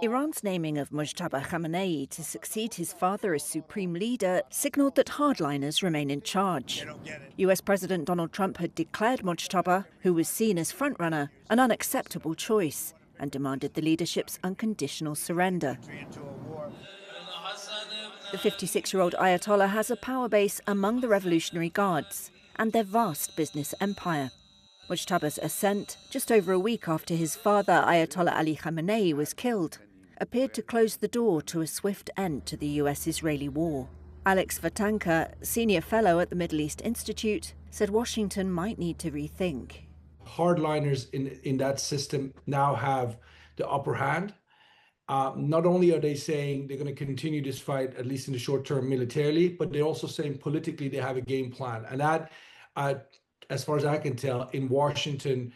Iran's naming of Mojtaba Khamenei to succeed his father as supreme leader signalled that hardliners remain in charge. US President Donald Trump had declared Mojtaba, who was seen as frontrunner, an unacceptable choice and demanded the leadership's unconditional surrender. The 56-year-old Ayatollah has a power base among the Revolutionary Guards and their vast business empire. Mojtaba's ascent, just over a week after his father, Ayatollah Ali Khamenei, was killed, appeared to close the door to a swift end to the US-Israeli war. Alex Vatanka, senior fellow at the Middle East Institute, said Washington might need to rethink. Hardliners in that system now have the upper hand. Not only are they saying they're going to continue this fight, at least in the short term militarily, but they're also saying politically they have a game plan. And that, as far as I can tell, in Washington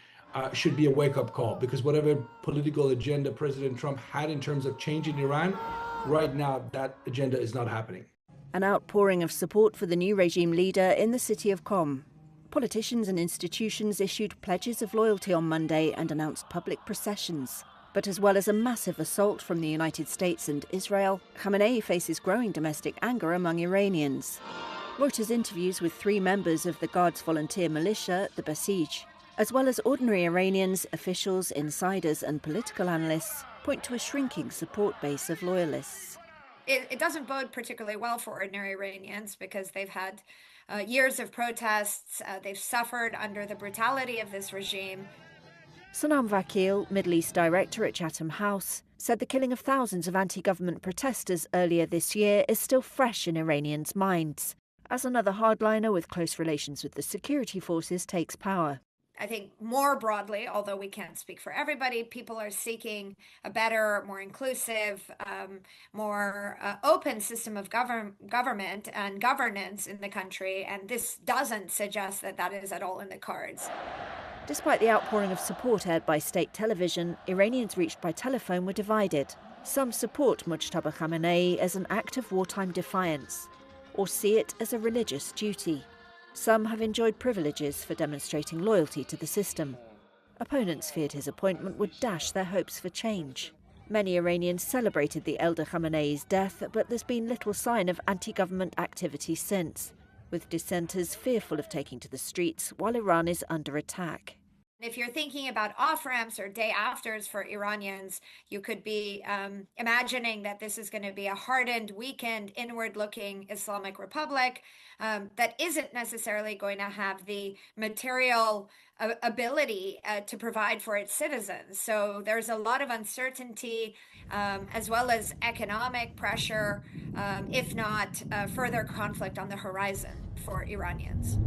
should be a wake-up call, because whatever political agenda President Trump had in terms of changing Iran, right now that agenda is not happening. An outpouring of support for the new regime leader in the city of Qom. Politicians and institutions issued pledges of loyalty on Monday and announced public processions. But as well as a massive assault from the United States and Israel, Khamenei faces growing domestic anger among Iranians. Reuters interviews with 3 members of the Guards volunteer militia, the Basij, as well as ordinary Iranians, officials, insiders and political analysts, point to a shrinking support base of loyalists. It doesn't bode particularly well for ordinary Iranians because they've had years of protests, they've suffered under the brutality of this regime. Sanam Vakil, Middle East director at Chatham House, said the killing of thousands of anti-government protesters earlier this year is still fresh in Iranians' minds, as another hardliner with close relations with the security forces takes power. I think more broadly, although we can't speak for everybody, people are seeking a better, more inclusive, more open system of government and governance in the country, and this doesn't suggest that that is at all in the cards. Despite the outpouring of support aired by state television, Iranians reached by telephone were divided. Some support Mojtaba Khamenei as an act of wartime defiance, or see it as a religious duty. Some have enjoyed privileges for demonstrating loyalty to the system. Opponents feared his appointment would dash their hopes for change. Many Iranians celebrated the elder Khamenei's death, but there's been little sign of anti-government activity since, with dissenters fearful of taking to the streets while Iran is under attack. If you're thinking about off-ramps or day-afters for Iranians, you could be imagining that this is going to be a hardened, weakened, inward-looking Islamic Republic that isn't necessarily going to have the material ability to provide for its citizens. So there's a lot of uncertainty as well as economic pressure, if not further conflict on the horizon for Iranians.